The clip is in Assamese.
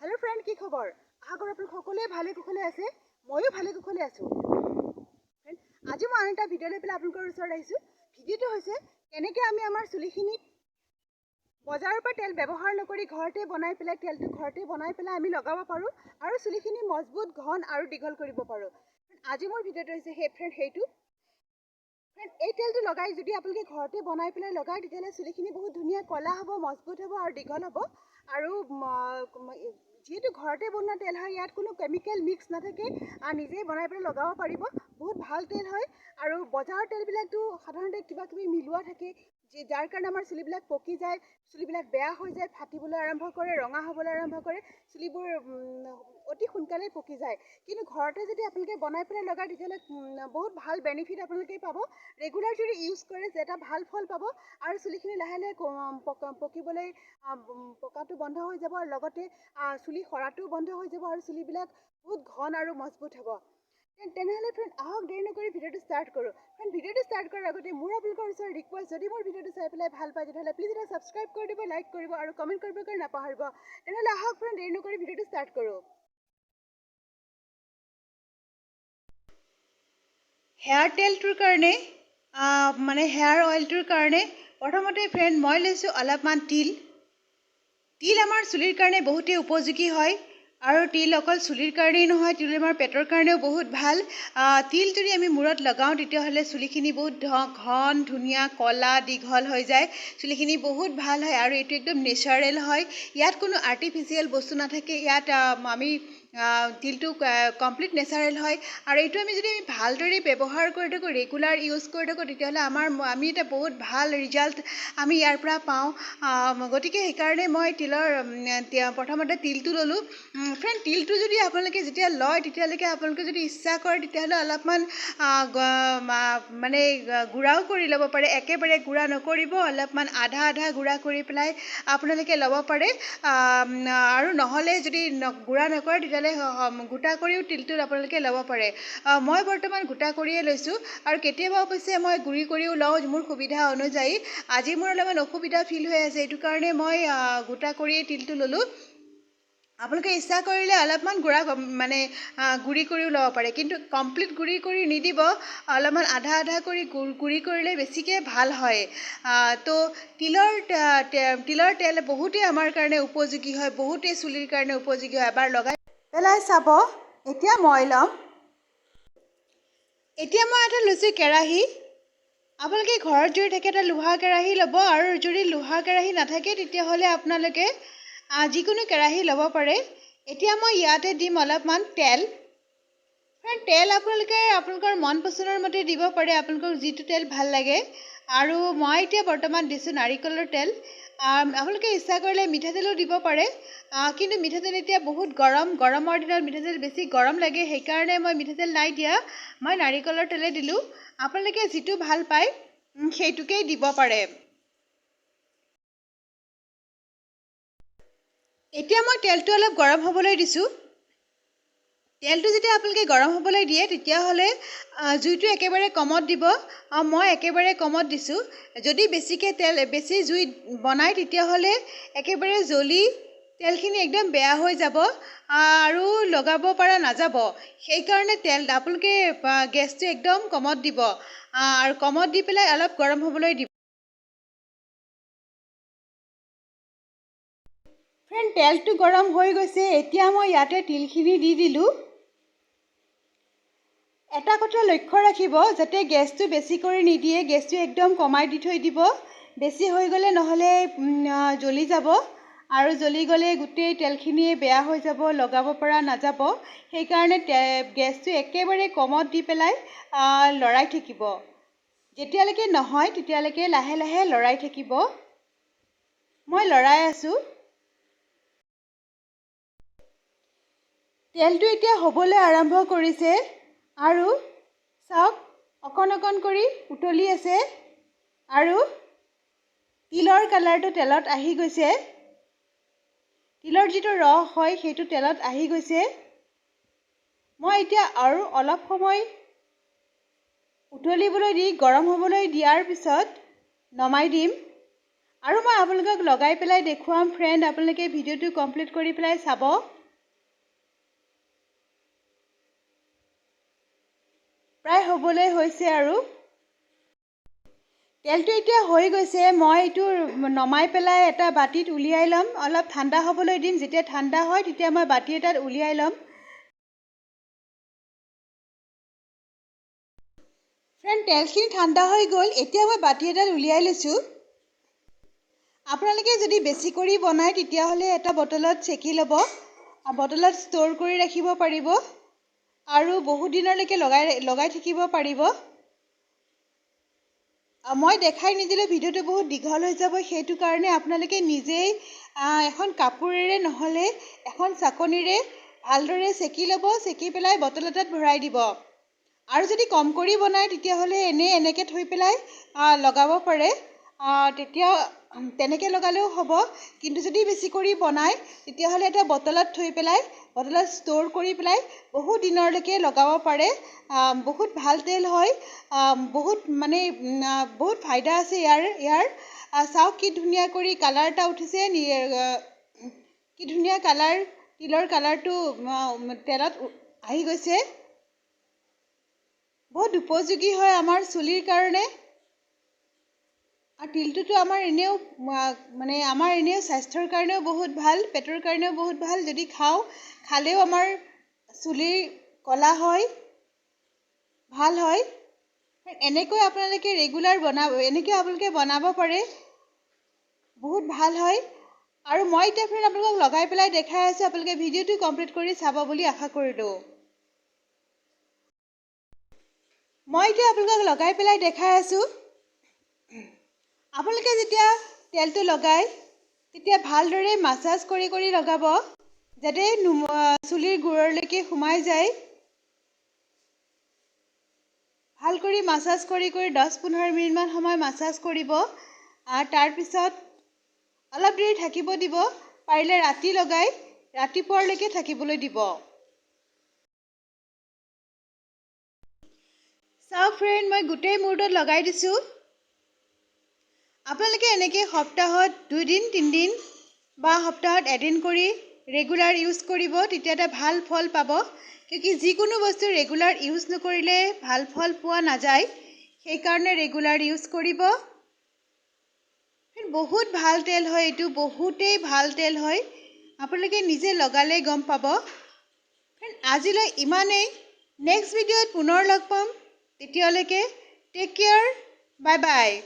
हेलो फ्रेंड की खबर आशा करो आपलोक सकलोৱে ভালে কুশলে আছে ময়ো ভালে কুশলে আছো ফ্ৰেন্ড আজি মই এটা ভিডিও লৈ পেলাই আপোনালোকৰ ওচৰত আহিছো ভিডিওটো হৈছে কেনেকৈ আমি আমাৰ চুলিখিনি বজাৰৰ পৰা তেল ব্যৱহাৰ নকৰি ঘৰতে বনাই পেলাই তেলটো ঘৰতে বনাই পেলাই আমি লগাব পাৰো আৰু চুলিখিনি মজবুত ঘন আৰু দীঘল কৰিব পাৰো আজি মোৰ ভিডিওটো হৈছে হে ফ্ৰেন্ড হেইটো ফ্ৰেন্ড এই তেলটো লগাই যদি আপোনালোকে ঘৰতে বনাই পেলাই লগায় তেতিয়াহ'লে চুলিখিনি বহুত ধুনীয়া কলা হ'ব মজবুত হ'ব আৰু দীঘল হ'ব আৰু যেহেতু ঘৰতে বনোৱা তেল হয় ইয়াত কোনো কেমিকেল মিক্স নাথাকে আৰু নিজে বনাই পেলাই লগাব পাৰিব বহুত ভাল তেল হয় আৰু বজাৰৰ তেলবিলাকতো সাধাৰণতে কিবা কিবি মিলোৱা থাকে যাৰ কাৰণে আমাৰ চুলিবিলাক পকি যায় চুলিবিলাক বেয়া হৈ যায় ফাটিবলৈ আৰম্ভ কৰে ৰঙা হ'বলৈ আৰম্ভ কৰে চুলিবোৰ অতি সোনকালে পকি যায় কিন্তু ঘৰতে যদি আপোনালোকে বনাই পেলাই লগায় তেতিয়াহ'লে বহুত ভাল বেনিফিট আপোনালোকে পাব ৰেগুলাৰ যদি ইউজ কৰে এটা ভাল ফল পাব আৰু চুলিখিনি লাহে লাহে পকিবলৈ পকাটো বন্ধ হৈ যাব আৰু লগতে চুলি সৰাটোও বন্ধ হৈ যাব আৰু চুলিবিলাক বহুত ঘন আৰু মজবুত হ'ব তেনেহ'লে ফ্ৰেন্ড আহক দেৰি নকৰি ভিডিওটো ষ্টাৰ্ট কৰোঁ ফ্ৰেন্ড ভিডিওটো ষ্টাৰ্ট কৰাৰ আগতে মোৰ আপোনালোকৰ ওচৰত ৰিকুৱেষ্ট যদি মোৰ ভিডিওটো চাই পেলাই ভাল পায় তেতিয়াহ'লে প্লিজ এটা ছাবস্ক্ৰাইব কৰি দিব লাইক কৰিব আৰু কমেণ্ট কৰিব কাৰণে নাপাহৰিব তেনেহ'লে আহক ফ্ৰেন্ড দেৰি নকৰি ভিডিওটো ষ্টাৰ্ট কৰোঁ হেয়াৰ তেলটোৰ কাৰণে মানে হেয়াৰ অইলটোৰ কাৰণে প্ৰথমতে ফ্ৰেন্ড মই লৈছোঁ অলপমান তিল আমাৰ চুলিৰ কাৰণে বহুতেই উপযোগী হয় আৰু তিল অকল চুলিৰ কাৰণেই নহয় তিল আমাৰ পেটৰ কাৰণেও বহুত ভাল তিল যদি আমি মূৰত লগাওঁ তেতিয়াহ'লে চুলিখিনি বহুত ঘন ধুনীয়া কলা দীঘল হৈ যায় চুলিখিনি বহুত ভাল হয় আৰু এইটো একদম নেচাৰেল হয় ইয়াত কোনো আৰ্টিফিচিয়েল বস্তু নাথাকে ইয়াত আমি তিলটো কমপ্লিট নেচাৰেল হয় আৰু এইটো আমি যদি ভালদৰে ব্যৱহাৰ কৰি থাকোঁ ৰেগুলাৰ ইউজ কৰি থাকোঁ তেতিয়াহ'লে আমি এটা বহুত ভাল ৰিজাল্ট আমি ইয়াৰ পৰা পাওঁ গতিকে সেইকাৰণে মই প্ৰথমতে তিলটো ল'লোঁ ফ্ৰেন্ড তিলটো যদি আপোনালোকে যেতিয়া লয় তেতিয়ালৈকে আপোনালোকে যদি ইচ্ছা কৰে তেতিয়াহ'লে অলপমান মানে গুড়াও কৰি ল'ব পাৰে একেবাৰে গুড়া নকৰিব অলপমান আধা গুড়া কৰি পেলাই আপোনালোকে ল'ব পাৰে আৰু নহ'লে যদি গুড়া নকৰে তেতিয়াহ'লে গোটা কৰিও তিলটো আপোনালোকে ল'ব পাৰে মই বৰ্তমান গোটা কৰিয়ে লৈছোঁ আৰু কেতিয়াবা অৱশ্যে মই গুড়ি কৰিও লওঁ মোৰ সুবিধা অনুযায়ী আজি মোৰ অলপমান অসুবিধা ফিল হৈ আছে এইটো কাৰণে মই গোটা কৰিয়ে তিলটো ল'লোঁ আপোনালোকে ইচ্ছা কৰিলে অলপমান গুড়ি কৰিও ল'ব পাৰে কিন্তু কমপ্লিট গুড়ি কৰি নিদিব অলপমান আধা কৰি গুড়ি কৰিলে বেছিকৈ ভাল হয় তো তিলৰ তেল বহুতেই আমাৰ কাৰণে উপযোগী হয় বহুতেই চুলিৰ কাৰণে উপযোগী হয় এবাৰ লগাই পেলাই চাব এতিয়া মই ল'ম এতিয়া মই এটা লৈছোঁ কেৰাহী আপোনালোকে ঘৰত যদি থাকে এটা লোহা কেৰাহী ল'ব আৰু যদি লোহা কেৰাহী নাথাকে তেতিয়াহ'লে আপোনালোকে যিকোনো কেৰাহী ল'ব পাৰে এতিয়া মই ইয়াতে দিম অলপমান তেল তেল আপোনালোকৰ মন পচন্দৰ মতে দিব পাৰে আপোনালোকৰ যিটো তেল ভাল লাগে আৰু মই এতিয়া বৰ্তমান দিছোঁ নাৰিকলৰ তেল আপোনালোকে ইচ্ছা কৰিলে মিঠাতেলো দিব পাৰে কিন্তু মিঠাতেল এতিয়া বহুত গৰমৰ দিনত মিঠাতেল বেছি গৰম লাগে সেইকাৰণে মই মিঠাতেল নাই দিয়া মই নাৰিকলৰ তেলে দিলোঁ আপোনালোকে যিটো ভাল পায় সেইটোকেই দিব পাৰে এতিয়া মই তেলটো অলপ গৰম হ'বলৈ দিছোঁ তেলটো যেতিয়া আপোনালোকে গৰম হ'বলৈ দিয়ে তেতিয়াহ'লে জুইটো একেবাৰে কমত দিব মই একেবাৰে কমত দিছোঁ যদি বেছি জুইত বনায় তেতিয়াহ'লে একেবাৰে জ্বলি তেলখিনি একদম বেয়া হৈ যাব আৰু লগাব পৰা নাযাব সেইকাৰণে আপোনালোকে গেছটো একদম কমত দিব আৰু কমত দি পেলাই অলপ গৰম হ'বলৈ দিব ফ্ৰেন্ড তেলটো গৰম হৈ গৈছে এতিয়া মই ইয়াতে তিলখিনি দি দিলোঁ এটা কথা লক্ষ্য ৰাখিব যাতে গেছটো বেছি কৰি নিদিয়ে গেছটো একদম কমাই দি থৈ দিব বেছি হৈ গ'লে নহ'লে জ্বলি যাব আৰু জ্বলি গ'লে গোটেই তেলখিনিয়ে বেয়া হৈ যাব লগাব পৰা নাযাব সেইকাৰণে গেছটো একেবাৰে কমত দি পেলাই লৰাই থাকিব যেতিয়ালৈকে নহয় তেতিয়ালৈকে লাহে লাহে লৰাই থাকিব মই লৰাই আছোঁ তেলটো এতিয়া হ'বলৈ আৰম্ভ কৰিছে আৰু চাওক অকণ কৰি উতলি আছে আৰু তিলৰ কালাৰটো তেলত আহি গৈছে তিলৰ যিটো ৰস হয় সেইটো তেলত আহি গৈছে মই এতিয়া আৰু অলপ সময় উতলিবলৈ দি গৰম হ'বলৈ দিয়াৰ পিছত নমাই দিম আৰু মই আপোনালোকক লগাই পেলাই দেখুৱাম ফ্ৰেণ্ড আপোনালোকে ভিডিঅ'টো কমপ্লিট কৰি পেলাই চাব প্ৰায় হ'বলৈ হৈছে আৰু তেলটো এতিয়া হৈ গৈছে মই এইটো নমাই পেলাই এটা বাটিত উলিয়াই ল'ম অলপ ঠাণ্ডা হ'বলৈ দিম যেতিয়া ঠাণ্ডা হয় তেতিয়া মই বাটি এটাত উলিয়াই ল'ম ফ্ৰেণ্ড তেলখিনি ঠাণ্ডা হৈ গ'ল এতিয়া মই বাটি এটাত উলিয়াই লৈছোঁ আপোনালোকে যদি বেছি কৰি বনায় তেতিয়াহ'লে এটা বটলত চেকি ল'ব বটলত ষ্ট'ৰ কৰি ৰাখিব পাৰিব আৰু বহুত দিনলৈকে লগাই থাকিব পাৰিব মই দেখাই নিদিলে ভিডিঅ'টো বহুত দীঘল হৈ যাব সেইটো কাৰণে আপোনালোকে নিজেই এখন কাপোৰেৰে নহ'লে এখন চাকনিৰে ভালদৰে চেকি ল'ব চেকি পেলাই বটল এটাত ভৰাই দিব আৰু যদি কম কৰি বনায় তেতিয়াহ'লে এনেকৈ থৈ পেলাই লগাব পাৰে তেতিয়া তেনেকৈ লগালেও হ'ব কিন্তু যদি বেছি কৰি বনায় তেতিয়াহ'লে এটা বটলত থৈ পেলাই বটলত ষ্ট'ৰ কৰি পেলাই বহুত দিনলৈকে লগাব পাৰে বহুত ভাল তেল হয় বহুত মানে বহুত ফাইদা আছে ইয়াৰ চাওক কি ধুনীয়া কৰি কালাৰ এটা উঠিছে কি ধুনীয়া কালাৰ তিলৰ কালাৰটো তেলত আহি গৈছে বহুত উপযোগী হয় আমাৰ চুলিৰ কাৰণে আৰু তিলটোতো আমাৰ এনেও মানে আমাৰ এনেও স্বাস্থ্যৰ কাৰণেও বহুত ভাল পেটৰ কাৰণেও বহুত ভাল যদি খালেও আমাৰ চুলিৰ কলা হয় ভাল হয় এনেকৈ আপোনালোকে ৰেগুলাৰ আপোনালোকে বনাব পাৰে বহুত ভাল হয় আৰু মই এতিয়া ফ্ৰেণ্ড আপোনালোকক লগাই পেলাই দেখাই আছোঁ আপোনালোকে ভিডিঅ'টো কমপ্লিট কৰি চাব বুলি আশা কৰিলোঁ মই এতিয়া আপোনালোকক লগাই পেলাই দেখাই আছোঁ আপোনালোকে যেতিয়া তেলটো লগায় তেতিয়া ভালদৰে মাছাজ কৰি কৰি লগাব যাতে চুলিৰ গুৰলৈকে সোমাই যায় ভাল কৰি মাছাজ কৰি 10-15 মিনিটমান সময় মাছাজ কৰিব তাৰপিছত অলপ দেৰি থাকিব দিব পাৰিলে ৰাতি লগাই ৰাতিপুৱালৈকে থাকিবলৈ দিব চাওক ফ্ৰেণ্ড মই গোটেই মূৰটোত লগাই দিছোঁ আপোনালোকে এনেকৈ সপ্তাহত 2 দিন 3 দিন বা সপ্তাহত এদিন কৰি ৰেগুলাৰ ইউজ কৰিব তেতিয়া এটা ভাল ফল পাব কিয়কি যিকোনো বস্তু ৰেগুলাৰ ইউজ নকৰিলে ভাল ফল পোৱা নাযায় সেইকাৰণে ৰেগুলাৰ ইউজ কৰিব বহুত ভাল তেল হয় এইটো বহুতেই ভাল তেল হয় আপোনালোকে নিজে লগালে গম পাব আজিলৈ ইমানেই নেক্সট ভিডিঅ'ত পুনৰ লগ পাম তেতিয়ালৈকে টেক কেয়াৰ বাই বাই